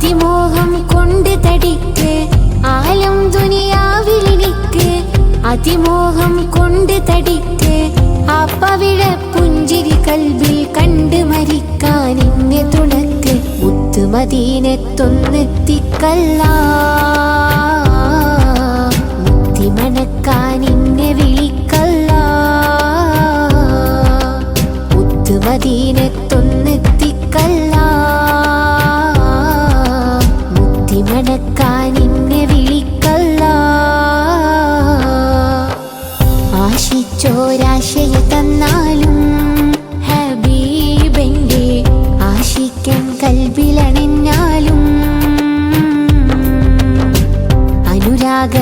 അതിമോഹം കൊണ്ട് തടിക്ക് ആലം ദുനിയാവിലെനിക്ക് അതിമോഹം കൊണ്ട് തടിക്ക് ആ പവിഴ പുഞ്ചിരി കൽബിൽ കണ്ട് മരിക്കാൻ എന്നെ തുണക്ക് മുത്ത് മദീനത്തൊന്നെത്തിക്കല്ല മുത്തി മണക്കാൻ എന്നെ വിളിക്കല്ല മുത്ത് മദീനത്തൊന്നെത്തിക്കല്ല മുത്തി മണക്കാൻ എന്നെ വിളിക്കല്ല ആശിച്ചോരാശയ തന്നാലും ഹബീബന്റെ ആശിക്കൻ കൽബിലണിഞ്ഞാലും അനുരാഗ